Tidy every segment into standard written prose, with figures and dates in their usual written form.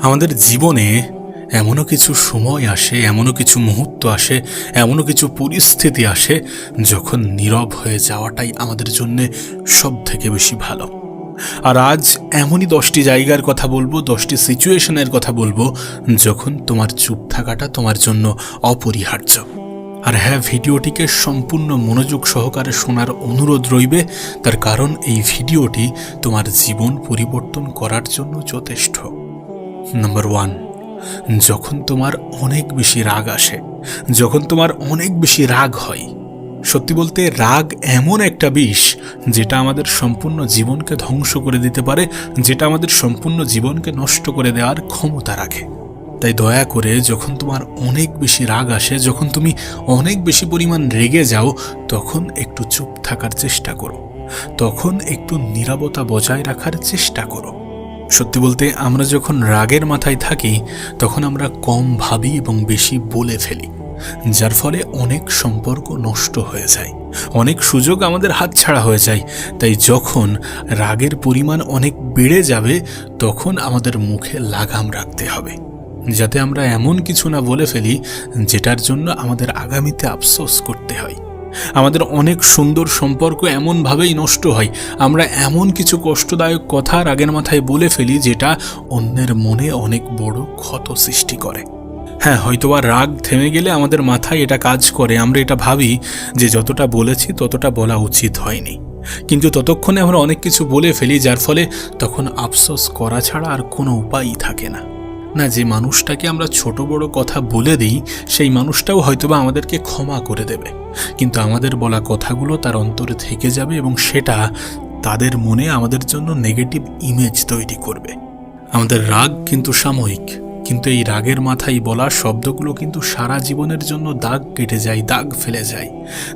আমাদের জীবনে এমনও কিছু সময় আসে, এমনও কিছু মুহূর্ত আসে, এমনও কিছু পরিস্থিতি আসে যখন নীরব হয়ে যাওয়াটাই আমাদের জন্যে সব থেকে বেশি ভালো। আর আজ এমনই 10টি জায়গার কথা বলবো, 10টি সিচুয়েশনের কথা বলবো যখন তোমার চুপ থাকাটা তোমার জন্য অপরিহার্য। আর হ্যাঁ, ভিডিওটিকে সম্পূর্ণ মনোযোগ সহকারে শোনার অনুরোধ রইবে, তার কারণ এই ভিডিওটি তোমার জীবন পরিবর্তন করার জন্য যথেষ্ট। নাম্বার 1, যখন তোমার অনেক বেশি রাগ আসে, যখন তোমার অনেক বেশি রাগ হয়। সত্যি বলতে রাগ এমন একটা বিষ যেটা আমাদের সম্পূর্ণ জীবনকে ধ্বংস করে দিতে পারে, যেটা আমাদের সম্পূর্ণ জীবনকে নষ্ট করে দেওয়ার ক্ষমতা রাখে। তাই দয়া করে যখন তোমার অনেক বেশি রাগ আসে, যখন তুমি অনেক বেশি পরিমাণ রেগে যাও, তখন একটু চুপ থাকার চেষ্টা করো, তখন একটু নীরবতা বজায় রাখার চেষ্টা করো। সত্যি বলতে আমরা যখন রাগের মাথায় থাকি তখন আমরা কম ভাবি এবং বেশি বলে ফেলি, যার ফলে অনেক সম্পর্ক নষ্ট হয়ে যায়, অনেক সুযোগ আমাদের হাতছাড়া হয়ে যায়। তাই যখন রাগের পরিমাণ অনেক বেড়ে যাবে তখন আমাদের মুখে লাগাম রাখতে হবে, যাতে আমরা এমন কিছু না বলে ফেলি যেটার জন্য আমাদের আগামীতে আফসোস করতে হয়। আমাদের অনেক সুন্দর সম্পর্ক এমনভাবেই নষ্ট হয়, আমরা এমন কিছু কষ্টদায়ক কথা রাগের মাথায় বলে ফেলি যেটা অন্যের মনে অনেক বড় ক্ষত সৃষ্টি করে। হ্যাঁ, হয়তোবা রাগ থেমে গেলে আমাদের মাথায় এটা কাজ করে, আমরা এটা ভাবি যে যতটা বলেছি ততটা বলা উচিত হয়নি, কিন্তু ততক্ষণে আমরা অনেক কিছু বলে ফেলি, যার ফলে তখন আফসোস করা ছাড়া আর কোনো উপায়ই থাকে না। যে মানুষটাকে আমরা ছোট বড় কথা বলে দিই সেই মানুষটাও হয়তোবা আমাদেরকে ক্ষমা করে দেবে, কিন্তু আমাদের বলা কথাগুলো তার অন্তরে থেকে যাবে এবং সেটা তাদের মনে আমাদের জন্য নেগেটিভ ইমেজ তৈরি করবে। আমাদের রাগ কিন্তু সাময়িক, কিন্তু এই রাগের মাথায় বলা শব্দগুলো কিন্তু সারা জীবনের জন্য দাগ কেটে যায়, দাগ ফেলে যায়।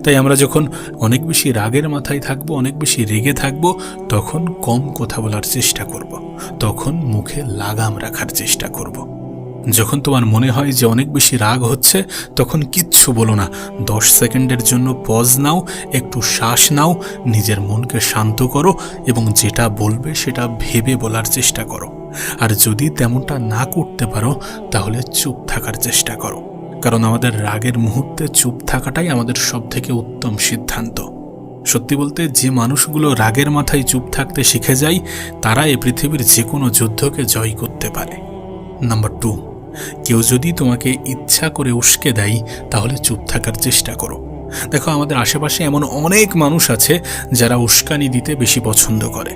তাই আমরা যখন অনেক বেশি রাগের মাথায় থাকবো, অনেক বেশি রেগে থাকবো, তখন কম কথা বলার চেষ্টা করব, তখন মুখে লাগাম রাখার চেষ্টা করব। যখন তোমার মনে হয় যে অনেক বেশি রাগ হচ্ছে, তখন কিচ্ছু বলো না, 10 সেকেন্ডের জন্য পজ নাও, একটু শ্বাস নাও, নিজের মনকে শান্ত করো এবং যেটা বলবে সেটা ভেবে বলার চেষ্টা করো। আর যদি তেমনটা না করতে পারো তাহলে চুপ থাকার চেষ্টা করো, কারণ আমাদের রাগের মুহূর্তে চুপ থাকাটাই আমাদের সবথেকে উত্তম সিদ্ধান্ত। সত্যি বলতে যে মানুষগুলো রাগের মাথায় চুপ থাকতে শিখে যায় তারা এই পৃথিবীর যে কোনো যুদ্ধকে জয় করতে পারে। নাম্বার 2, কেউ যদি তোমাকে ইচ্ছা করে উস্কে দেয় তাহলে চুপ থাকার চেষ্টা করো। দেখো, আমাদের আশেপাশে এমন অনেক মানুষ আছে যারা উস্কানি দিতে বেশি পছন্দ করে,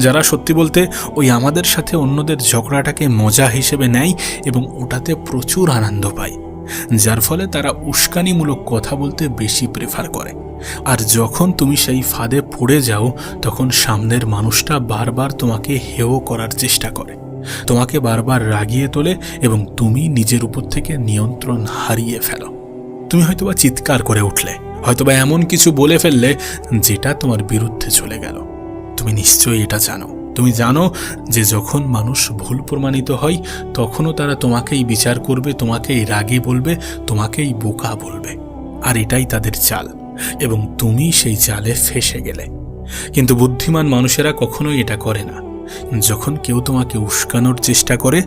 যারা সত্যি বলতে ওই আমাদের সাথে অন্যদের ঝগড়াটাকে মজা হিসেবে নেয় এবং ওটাতে প্রচুর আনন্দ পায়, যার ফলে তারা উস্কানিমূলক কথা বলতে বেশি প্রেফার করে। আর যখন তুমি সেই ফাঁদে পড়ে যাও তখন সামনের মানুষটা বারবার তোমাকে হেয় করার চেষ্টা করে, তোমাকে বারবার রাগিয়ে তোলে এবং তুমি নিজের উপর থেকে নিয়ন্ত্রণ হারিয়ে ফেলো। তুমি হয়তোবা চিৎকার করে উঠলে, হয়তোবা এমন কিছু বলে ফেললে যেটা তোমার বিরুদ্ধে চলে গেল। তুমি নিশ্চয়ই এটা জানো, তুমি জানো যে যখন মানুষ ভুল প্রমাণিত হয় তখনও তারা তোমাকেই বিচার করবে, তোমাকেই রাগী বলবে, তোমাকেই বোকা বলবে। আর এটাই তাদের চাল এবং তুমি সেই চালে ফেঁসে গেলে। কিন্তু বুদ্ধিমান মানুষেরা কখনোই এটা করে না। যখন কেউ তোমাকে উস্কানোর চেষ্টা করে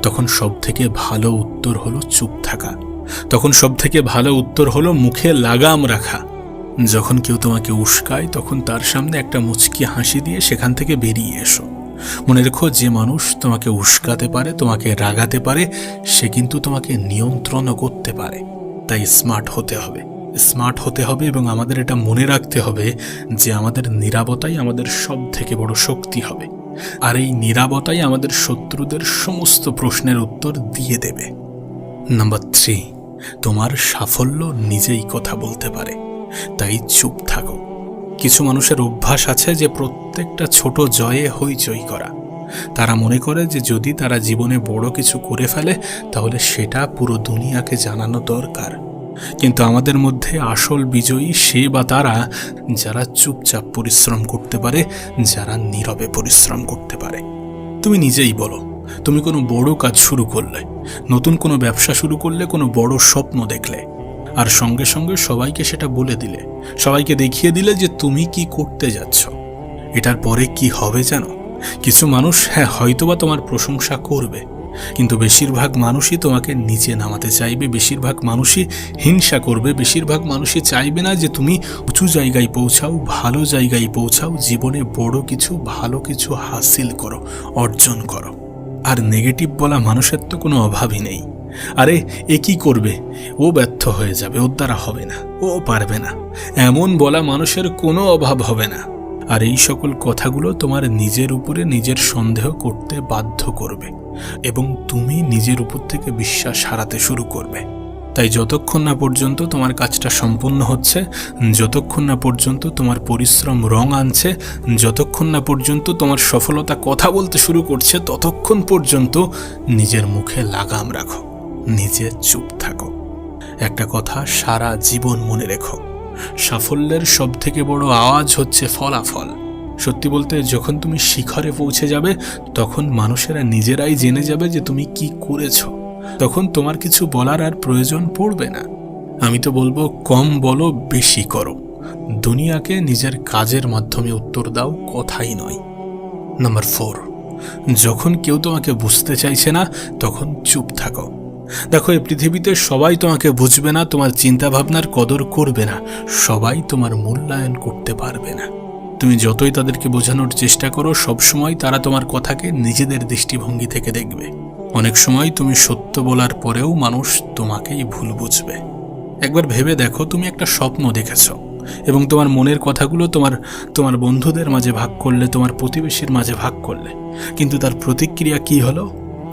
তখন সবথেকে ভালো উত্তর হলো চুপ থাকা, তখন সবথেকে ভালো উত্তর হলো মুখে লাগাম রাখা। যখন কেউ তোমাকে উস্কায় তখন তার সামনে একটা মুচকি হাসি দিয়ে সেখান থেকে বেরিয়ে এসো। মনে রেখো, যে মানুষ তোমাকে উস্কাতে পারে, তোমাকে রাগাতে পারে, সে কিন্তু তোমাকে নিয়ন্ত্রণও করতে পারে। তাই স্মার্ট হতে হবে এবং আমাদের এটা মনে রাখতে হবে যে আমাদের নীরবতাই আমাদের সব থেকে বড় শক্তি হবে, আর এই নীরবতাই আমাদের শত্রুদের সমস্ত প্রশ্নের উত্তর দিয়ে দেবে। নাম্বার 3, তোমার সাফল্য নিজেই কথা বলতে পারে, তাই চুপ থাকো। কিছু মানুষের অভ্যাস আছে যে প্রত্যেকটা ছোট জয়ে হইচই করা। তারা মনে করে যে যদি তারা জীবনে বড় কিছু করে ফেলে তাহলে সেটা পুরো দুনিয়াকে জানানো দরকার। কিন্তু আমাদের মধ্যে আসল বিজয়ী সে বা তারা যারা চুপচাপ পরিশ্রম করতে পারে, যারা নীরবে পরিশ্রম করতে পারে। তুমি নিজেই বলো, তুমি কোনো বড় কাজ শুরু করলে, নতুন কোনো ব্যবসা শুরু করলে, কোনো বড় স্বপ্ন দেখলে, আর সঙ্গে সঙ্গে সবাইকে সেটা বলে দিলে, সবাইকে দেখিয়ে দিলে যে তুমি কি করতে যাচ্ছ। এটার পরে কি হবে জানো? কিছু মানুষ হয়তোবা তোমার প্রশংসা করবে, কিন্তু বেশিরভাগ মানুষই তোমাকে নিচে নামাতে চাইবে, বেশিরভাগ মানুষই হিংসা করবে, বেশিরভাগ মানুষই চাইবে না যে তুমি উঁচু জায়গায় পৌঁছাও, ভালো জায়গায় পৌঁছাও, জীবনে বড় কিছু ভালো কিছু হাসিল করো, অর্জন করো। আর নেগেটিভ বলা মানুষের তো কোনো অভাবই নেই। আরে এ কি করবে, ও ব্যর্থ হয়ে যাবে, ওর দ্বারা হবে না, ও পারবে না, এমন বলা মানুষের কোনো অভাব হবে না। আর এই সকল কথাগুলো তোমার নিজের উপরে নিজের সন্দেহ করতে বাধ্য করবে এবং তুমি নিজের উপর থেকে বিশ্বাস হারাতে শুরু করবে। তাই যতক্ষণ না পর্যন্ত তোমার কাজটা সম্পূর্ণ হচ্ছে, যতক্ষণ না পর্যন্ত তোমার পরিশ্রম রং আনছে, যতক্ষণ না পর্যন্ত তোমার সফলতা কথা বলতে শুরু করছে, ততক্ষণ পর্যন্ত নিজের মুখে লাগাম রাখো, নিজে চুপ থাকো। একটা কথা সারা জীবন মনে রেখো, সাফল্যের সবথেকে বড় আওয়াজ হচ্ছে ফলাফল। সত্যি বলতে যখন তুমি শিখরে পৌঁছে যাবে, তখন মানুষেরা নিজেরাই জেনে যাবে যে তুমি কি করেছো। তখন তোমার কিছু বলার আর প্রয়োজন পড়বে না। আমি তো বলবো, কম বলো, বেশি করো। দুনিয়াকে নিজের কাজের মাধ্যমে উত্তর দাও, কথাই নয়। নাম্বার 4, যখন কেউ তোমাকে বুঝতে চাইছে না, তখন চুপ থাকো। দেখো, এই পৃথিবীতে সবাই তোমাকে বুঝবে না, তোমার চিন্তা ভাবনার কদর করবে না, সবাই তোমার মূল্যায়ন করতে পারবে না। তুমি যতই তাদেরকে বোঝানোর চেষ্টা করো, সবসময় তারা তোমার কথাকে নিজেদের দৃষ্টিভঙ্গি থেকে দেখবে। অনেক সময় তুমি সত্য বলার পরেও মানুষ তোমাকেই ভুল বুঝবে। একবার ভেবে দেখো, তুমি একটা স্বপ্ন দেখেছ এবং তোমার মনের কথাগুলো তোমার বন্ধুদের মাঝে ভাগ করলে, তোমার প্রতিবেশীর মাঝে ভাগ করলে, কিন্তু তার প্রতিক্রিয়া কি হলো?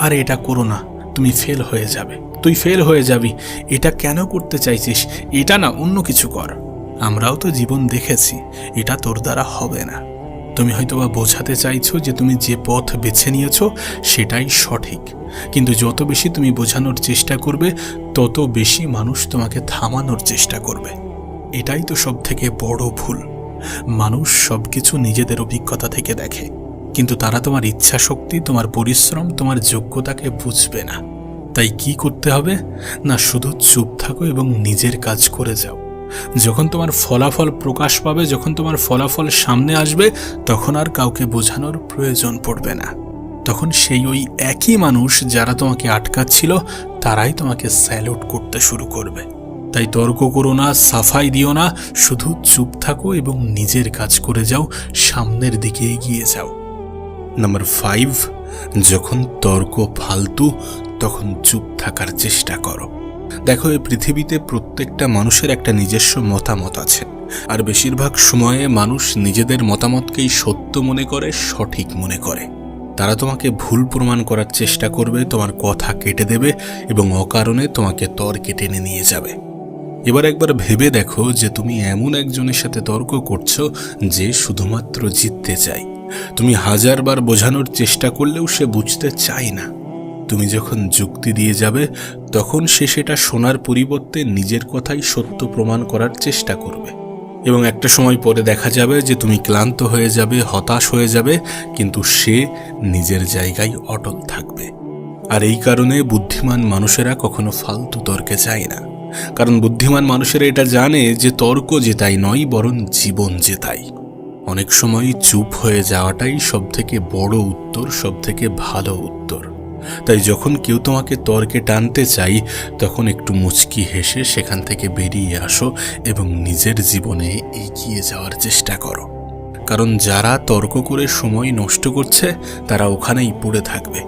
আরে এটা করো না, তুমি ফেল হয়ে যাবে, তুই ফেল হয়ে যাবি, এটা কেন করতে চাইছিস, এটা না, অন্য কিছু কর। আমরাও তো জীবন দেখেছি, এটা তোর দ্বারা হবে না। তুমি হয়তোবা বোঝাতে চাইছো যে তুমি যে পথ বেছে নিয়েছো সেটাই সঠিক, কিন্তু যত বেশি তুমি বোঝানোর চেষ্টা করবে, তত বেশি মানুষ তোমাকে থামানোর চেষ্টা করবে। এটাই তো সব থেকে বড় ভুল। মানুষ সবকিছু নিজেদের অভিজ্ঞতা থেকে দেখে, কিন্তু তারা তোমার ইচ্ছা শক্তি, তোমার পরিশ্রম, তোমার যোগ্যতাকে বুঝবে না। তাই কি করতে হবে না, শুধু চুপ থাকো এবং নিজের কাজ করে যাও। যখন তোমার ফলাফল প্রকাশ পাবে, যখন তোমার ফলাফল সামনে আসবে, তখন আর কাউকে বোঝানোর প্রয়োজন পড়বে না। তখন ওই একই মানুষ যারা তোমাকে আটকাচ্ছিল, তারাই তোমাকে স্যালুট করতে শুরু করবে। তাই তর্ক করো না, সাফাই দিও না, শুধু চুপ থাকো এবং নিজের কাজ করে যাও, সামনের দিকে এগিয়ে যাও। নাম্বার 5, যখন তর্ক ফালতু, তখন চুপ থাকার চেষ্টা করো। দেখো, এই পৃথিবীতে প্রত্যেকটা মানুষের একটা নিজস্ব মতামত আছে, আর বেশিরভাগ সময়ে মানুষ নিজেদের মতামতকেই সত্য মনে করে, সঠিক মনে করে। তারা তোমাকে ভুল প্রমাণ করার চেষ্টা করবে, তোমার কথা কেটে দেবে এবং অকারণে তোমাকে তর্কে টেনে নিয়ে যাবে। এবার একবার ভেবে দেখো যে তুমি এমন একজনের সাথে তর্ক করছো যে শুধুমাত্র জিততে চায়। তুমি 1000 বার বোঝানোর চেষ্টা করলেও সে বুঝতে চায় না। তুমি যখন যুক্তি দিয়ে যাবে, তখন সে সেটা শোনার পরিবর্তে নিজের কথাই সত্য প্রমাণ করার চেষ্টা করবে এবং একটা সময় পরে দেখা যাবে যে তুমি ক্লান্ত হয়ে যাবে, হতাশ হয়ে যাবে, কিন্তু সে নিজের জায়গায় অটল থাকবে। আর এই কারণে বুদ্ধিমান মানুষেরা কখনো ফালতু তর্কে যায় না, কারণ বুদ্ধিমান মানুষেরা এটা জানে যে তর্ক জেতাই নয়, বরং জীবন জেতাই। অনেক সময় চুপ হয়ে যাওয়াটাই সবথেকে বড় উত্তর, সবথেকে ভালো উত্তর। তাই যখন কেউ তোমাকে তর্কে টানতে চাই, তখন একটু মুচকি হেসে সেখান থেকে বেরিয়ে আসো এবং নিজের জীবনে এগিয়ে যাওয়ার চেষ্টা করো। কারণ যারা তর্ক করে সময় নষ্ট করছে, তারা ওখানেই পড়ে থাকবে,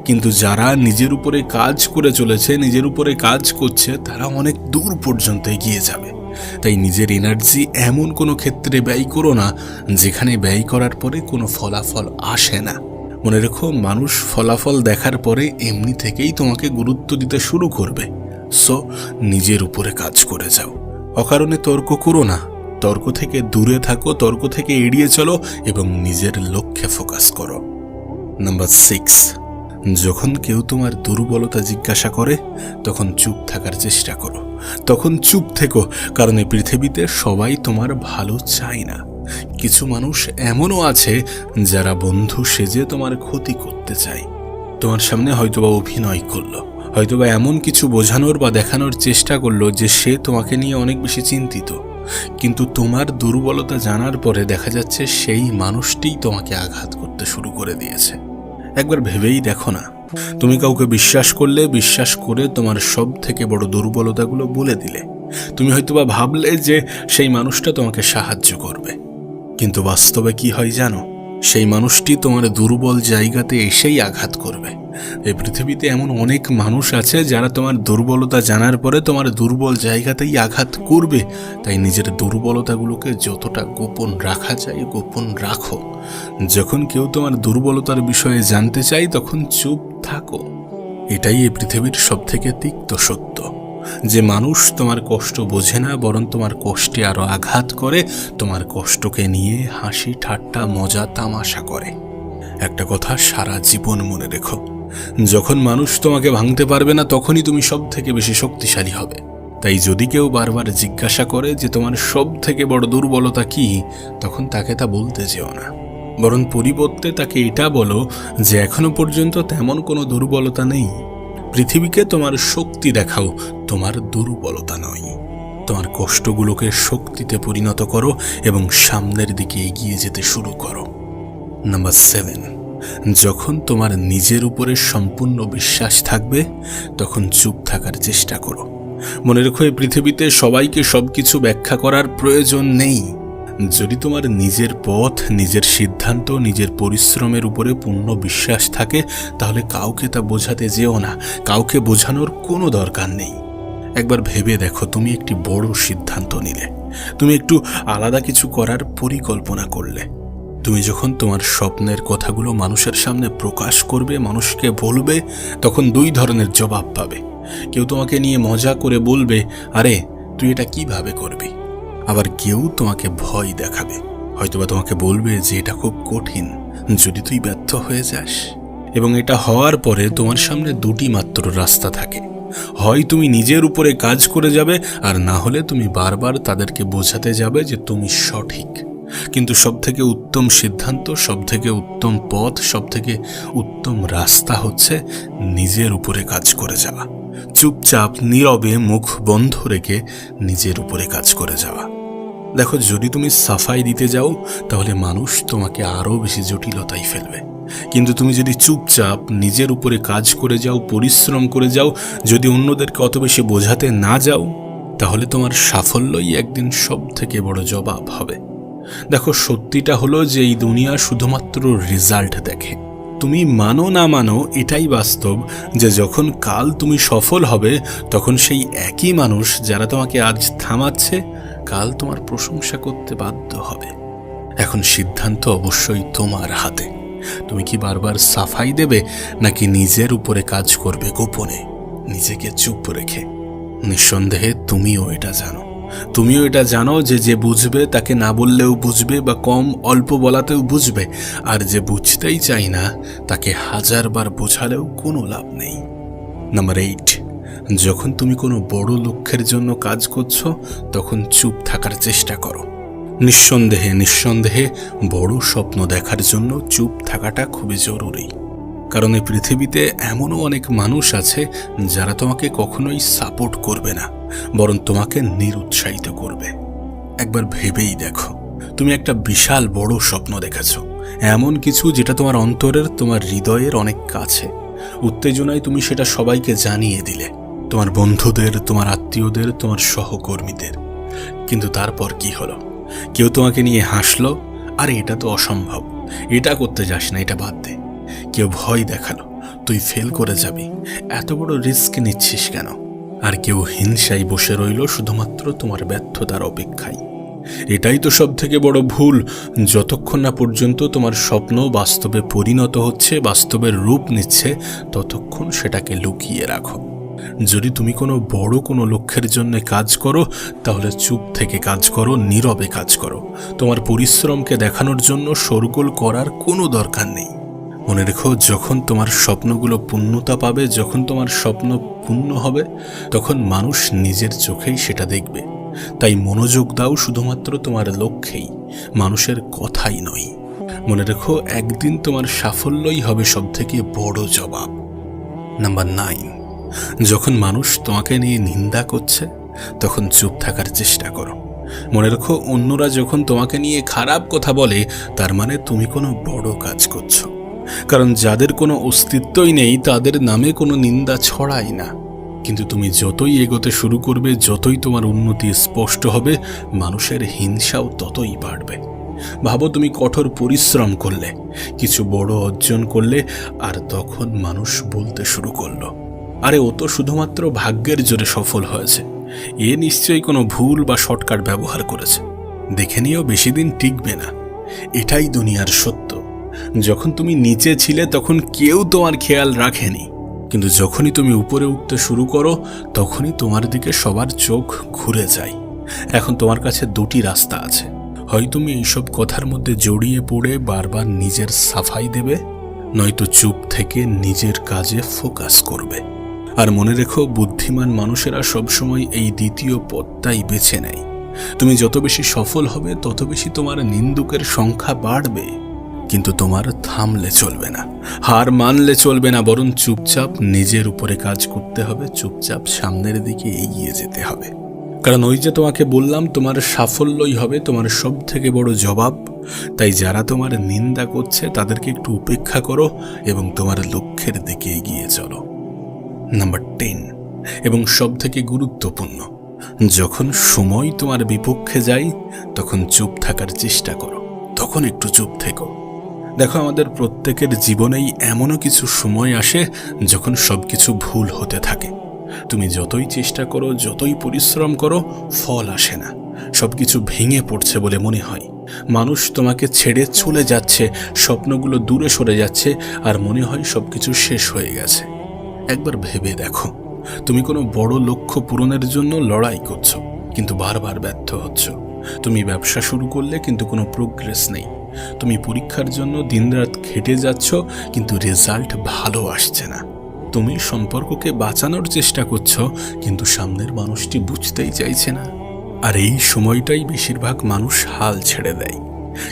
কিন্তু যারা নিজের উপরে কাজ করে চলেছে, নিজের উপরে কাজ করছে, তারা অনেক দূর পর্যন্ত এগিয়ে যাবে। তাই নিজের এনার্জি এমন কোনো ক্ষেত্রে ব্যয় করো না যেখানে ব্যয় করার পরে কোনো ফলাফল আসে না। মনে রেখো, মানুষ ফলাফল দেখার পরে এমনি থেকেই তোমাকে গুরুত্ব দিতে শুরু করবে। সো নিজের উপরে কাজ করে যাও, অকারণে তর্ক করো না, তর্ক থেকে দূরে থাকো, তর্ক থেকে এড়িয়ে চলো এবং নিজের লক্ষ্যে ফোকাস করো। নাম্বার 6, যখন কেউ তোমার দুর্বলতা জিজ্ঞাসা করে, তখন চুপ থাকার চেষ্টা করো। তখন চুপ থেকো, কারণ এই পৃথিবীতে সবাই তোমার ভালো চায় না। কিছু মানুষ এমনও আছে যারা বন্ধু সেজে তোমার ক্ষতি করতে চায়। তোমার সামনে হয়তোবা অভিনয় করলো, হয়তোবা এমন কিছু বোঝানোর বা দেখানোর চেষ্টা করলো যে সে তোমাকে নিয়ে অনেক বেশি চিন্তিত, কিন্তু তোমার দুর্বলতা জানার পরে দেখা যাচ্ছে সেই মানুষটিই তোমাকে আঘাত করতে শুরু করে দিয়েছে। একবার ভেবেই দেখো না, তুমি কাউকে বিশ্বাস করলে, বিশ্বাস করে তোমার সব থেকে বড় দুর্বলতাগুলো বলে দিলে। তুমি হয়তোবা ভাবলে যে সেই মানুষটা তোমাকে সাহায্য করবে, কিন্তু বাস্তবে কি হয় জানো? সেই মানুষটি তোমার দুর্বল জায়গাতে এসেই আঘাত করবে। এই পৃথিবীতে এমন অনেক মানুষ আছে যারা তোমার দুর্বলতা জানার পরে তোমার দুর্বল জায়গাতেই আঘাত করবে। তাই নিজের দুর্বলতাগুলোকে যতটা গোপন রাখা যায় গোপন রাখো। যখন কেউ তোমার দুর্বলতার বিষয়ে জানতে চায় তখন চুপ থাকো। এটাই এই পৃথিবীর সবথেকে তিক্ত সত্য, যে মানুষ তোমার কষ্ট বোঝে না, বরং তোমার কষ্টে আরো আঘাত করে, তোমার কষ্টকে নিয়ে হাসি ঠাট্টা মজা তামাশা করে। একটা কথা সারা জীবন মনে রেখো, যখন মানুষ তোমাকে ভাঙতে পারবে না তখনই তুমি সব থেকে বেশি শক্তিশালী হবে। তাই যদি কেউ বারবার জিজ্ঞাসা করে যে তোমার সব থেকে বড় দুর্বলতা কি, তখন তাকে তা বলতে যেও না, বরং পরিবর্তে তাকে এটা বলো যে এখনো পর্যন্ত তেমন কোনো দুর্বলতা নেই। পৃথিবীকে তোমার শক্তি দেখাও, তোমার দুর্বলতা নয়। তোমার কষ্টগুলোকে শক্তিতে পরিণত করো এবং সামনের দিকে এগিয়ে যেতে শুরু করো। নাম্বার 7, যখন তোমার নিজের উপরে সম্পূর্ণ বিশ্বাস থাকবে তখন চুপ থাকার চেষ্টা করো। মনে রেখো, এই পৃথিবীতে সবাইকে সবকিছু ব্যাখ্যা করার প্রয়োজন নেই। যদি তোমার নিজের পথ, নিজের সিদ্ধান্ত, নিজের পরিশ্রমের উপরে পূর্ণ বিশ্বাস থাকে, তাহলে কাউকে তা বোঝাতে যেও না, কাউকে বোঝানোর কোনো দরকার নেই। একবার ভেবে দেখো, তুমি একটি বড় সিদ্ধান্ত নিলে, তুমি একটু আলাদা কিছু করার পরিকল্পনা করলে। তুমি যখন তোমার স্বপ্নের কথাগুলো মানুষের সামনে প্রকাশ করবে, মানুষকে বলবে, তখন 2 ধরনের জবাব পাবে। কেউ তোমাকে নিয়ে মজা করে বলবে, আরে তুই এটা কিভাবে করবি? আবার কেউ তোমাকে ভয় দেখাবে, হয়তোবা তোমাকে বলবে যে এটা খুব কঠিন, যদি তুই ব্যর্থ হয়ে যাস। এবং এটা হওয়ার পরে তোমার সামনে 2টি মাত্র রাস্তা থাকে, হয় তুমি নিজের উপরে কাজ করে যাবে, আর না হলে তুমি বারবার তাদেরকে বোঝাতে যাবে যে তুমি সঠিক। কিন্তু সবথেকে উত্তম সিদ্ধান্ত, সবথেকে উত্তম পথ, সবথেকে উত্তম রাস্তা হচ্ছে নিজের উপরে কাজ করে যাওয়া। চুপচাপ নীরবে মুখ বন্ধ রেখে নিজের উপরে কাজ করে যাওয়া। দেখো, যদি তুমি সাফাই দিতে যাও তাহলে মানুষ তোমাকে আরো বেশি জটিলতায় ফেলবে, কিন্তু তুমি যদি চুপচাপ নিজের উপরে কাজ করে যাও, পরিশ্রম করে যাও, যদি অন্যদেরকে অত বেশি বোঝাতে না যাও, তাহলে তোমার সাফল্যই একদিন সব থেকে বড় জবাব হবে। দেখো, সত্যিটা হলো যে এই দুনিয়া শুধুমাত্র রেজাল্ট দেখে। তুমি মানো না মানো, এটাই বাস্তব যে যখন কাল তুমি সফল হবে তখন সেই একই মানুষ যারা তোমাকে আজ থামাচ্ছে, কাল তোমার প্রশংসা করতে বাধ্য হবে। এখন সিদ্ধান্ত অবশ্যই তোমার হাতে। তুমি কি বারবার সাফাই দেবে, নাকি নিজের উপরে কাজ করবে গোপনে, নিজেকে চুপ রেখে? নিঃসন্দেহে তুমিও এটা জানো যে যে বুঝবে তাকে না বললেও বুঝবে, বা কম অল্প বলাতেও বুঝবে। আর যে বুঝতেই চাই না তাকে 1000 বার বোঝালেও কোনো লাভ নেই। নাম্বার 8, যখন তুমি কোনো বড় লক্ষ্যের জন্য কাজ করছো তখন চুপ থাকার চেষ্টা করো। নিঃসন্দেহে বড় স্বপ্ন দেখার জন্য চুপ থাকাটা খুবই জরুরি। কারণ এই পৃথিবীতে এমনও অনেক মানুষ আছে যারা তোমাকে কখনোই সাপোর্ট করবে না, বরং তোমাকে নিরুৎসাহিত করবে। একবার ভেবেই দেখো, তুমি একটা বিশাল বড় স্বপ্ন দেখেছ, এমন কিছু যেটা তোমার অন্তরের, তোমার হৃদয়ের অনেক কাছে। উত্তেজনায় তুমি সেটা সবাইকে জানিয়ে দিলে, তোমার বন্ধুদের, তোমার আত্মীয়দের, তোমার সহকর্মীদের। কিন্তু তারপর কি হলো? কেউ তোমাকে নিয়ে হাসলো, আরে এটা তো অসম্ভব, এটা করতে যাস না, এটা বাদ দে। কেউ ভয় দেখালো, তুই ফেল করে যাবি, এত বড় রিস্ক নিচ্ছিস কেন? আর কেউ হিংসায় বসে রইল শুধুমাত্র তোমার ব্যর্থতার অপেক্ষায়। এটাই তো সব থেকে বড় ভুল। যতক্ষণ না পর্যন্ত তোমার স্বপ্ন বাস্তবে পরিণত হচ্ছে, বাস্তবের রূপ নিচ্ছে, ততক্ষণ সেটাকে লুকিয়ে রাখো। যদি তুমি কোনো লক্ষ্যের জন্য কাজ করো, তাহলে চুপ থেকে কাজ করো, নীরবে কাজ করো। তোমার পরিশ্রমকে দেখানোর জন্য শোরগোল করার কোনো দরকার নেই। মনে রেখো, যখন তোমার স্বপ্নগুলো পূর্ণতা পাবে, যখন তোমার স্বপ্ন পূর্ণ হবে, তখন মানুষ নিজের চোখেই সেটা দেখবে। তাই মনোযোগ দাও শুধুমাত্র তোমার লক্ষ্যেই, মানুষের কথাই নয়। মনে রেখো, একদিন তোমার সাফল্যই হবে সবথেকে বড় জবাব। নাম্বার 9, যখন মানুষ তোমাকে নিয়ে নিন্দা করছে তখন চুপ থাকার চেষ্টা করো। মনে রেখো, অন্যরা যখন তোমাকে নিয়ে খারাপ কথা বলে তার মানে তুমি কোনো বড় কাজ করছো। কারণ যাদের কোনো অস্তিত্বই নেই তাদের নামে কোনো নিন্দা ছড়ায় না। কিন্তু তুমি যতই এগোতে শুরু করবে, যতই তোমার উন্নতি স্পষ্ট হবে, মানুষের হিংসাও ততই বাড়বে। ভাবো তুমি কঠোর পরিশ্রম করলে, কিছু বড় অর্জন করলে, আর তখন মানুষ বলতে শুরু করলো, আরে ও তো শুধুমাত্র ভাগ্যের জোরে সফল হয়েছে, এ নিশ্চয়ই কোনো ভুল বা শর্টকাট ব্যবহার করেছে, দেখে নিয়েও বেশি দিন টিকবে না। এটাই দুনিয়ার সত্য। যখন তুমি নিচে ছিলে তখন কেউ তোমার খেয়াল রাখেনি, কিন্তু যখনই তুমি উপরে উঠতে শুরু করো তখনই তোমার দিকে সবার চোখ ঘুরে যায়। এখন তোমার কাছে দুটি রাস্তা আছে, হয় তুমি এইসব কথার মধ্যে জড়িয়ে পড়ে বারবার নিজের সাফাই দেবে, নয়তো চুপ থেকে নিজের কাজে ফোকাস করবে। আর মনে রেখো, বুদ্ধিমান মানুষেরা সবসময় এই দ্বিতীয় পথটাই বেছে নেয়। তুমি যত বেশি সফল হবে তত বেশি তোমার নিন্দুকের সংখ্যা বাড়বে, কিন্তু তোমার থামলে চলবে না, হার মানলে চলবে না, বরং চুপচাপ নিজের উপরে কাজ করতে হবে, চুপচাপ সামনের দিকে এগিয়ে যেতে হবে। কারণ ওই যে তোমাকে বললাম, তোমার সাফল্যই হবে তোমার সব থেকে বড় জবাব। তাই যারা তোমার নিন্দা করছে তাদেরকে একটু উপেক্ষা করো এবং তোমার লক্ষ্যের দিকে এগিয়ে চলো। নাম্বার 10 এবং সব থেকে গুরুত্বপূর্ণ, যখন সময় তোমার বিপক্ষে যায় তখন চুপ থাকার চেষ্টা করো, তখন একটু চুপ থেকো। দেখো, আমাদের প্রত্যেকের জীবনেই এমনও কিছু সময় আসে যখন সবকিছু ভুল হতে থাকে। তুমি যতই চেষ্টা করো, যতই পরিশ্রম করো, ফল আসে না। সবকিছু ভেঙে পড়ছে বলে মনে হয়, মানুষ তোমাকে ছেড়ে চলে যাচ্ছে, স্বপ্নগুলো দূরে সরে যাচ্ছে, আর মনে হয় সবকিছু শেষ হয়ে গেছে। একবার ভেবে দেখো, তুমি কোনো বড় লক্ষ্য পূরণের জন্য লড়াই করছো, কিন্তু বারবার ব্যর্থ হচ্ছ। তুমি ব্যবসা শুরু করলে কিন্তু কোনো প্রোগ্রেস নেই। তুমি পরীক্ষার জন্য দিনরাত খেটে যাচ্ছ, কিন্তু রেজাল্ট ভালো আসছে না। তুমি সম্পর্ককে বাঁচানোর চেষ্টা করছো, কিন্তু সামনের মানুষটি বুঝতেই চাইছে না। আর এই সময়টাই বেশিরভাগ মানুষ হাল ছেড়ে দেয়।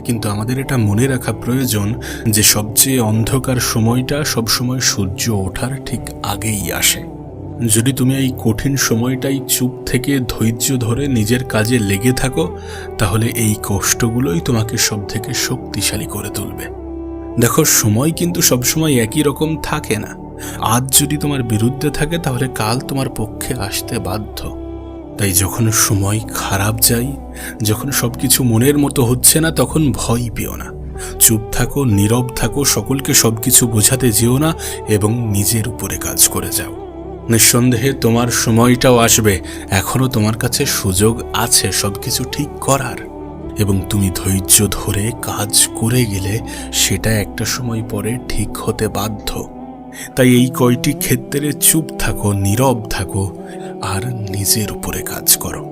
কিন্তু আমাদের এটা মনে রাখা প্রয়োজন যে সবচেয়ে অন্ধকার সময়টা সবসময় সূর্য ওঠার ঠিক আগেই আসে। যদি তুমি এই কঠিন সময়টাই চুপ থেকে ধৈর্য ধরে নিজের কাজে লেগে থাকো, তাহলে এই কষ্টগুলোই তোমাকে সব থেকে শক্তিশালী করে তুলবে। দেখো, সময় কিন্তু সবসময় একই রকম থাকে না। আজ যদি তোমার বিরুদ্ধে থাকে তাহলে কাল তোমার পক্ষে আসতে বাধ্য। তাই যখন সময় খারাপ যায়, যখন সবকিছু মনের মতো হচ্ছে না, তখন ভয় পেও না। চুপ থাকো, নীরব থাকো, সকলকে সবকিছু বোঝাতে যেও না এবং নিজের উপরে কাজ করে যাও। নিঃসন্দেহে তোমার সময়টাও আসবে, এখনো তোমার কাছে সুযোগ আছে সবকিছু ঠিক করার, এবং তুমি ধৈর্য ধরে কাজ করে গেলে সেটা একটা সময় পরে ঠিক হতে বাধ্য। তাই এই কয়টি ক্ষেত্রে চুপ থাকো, নীরব থাকো আর নিজের উপরে কাজ করো।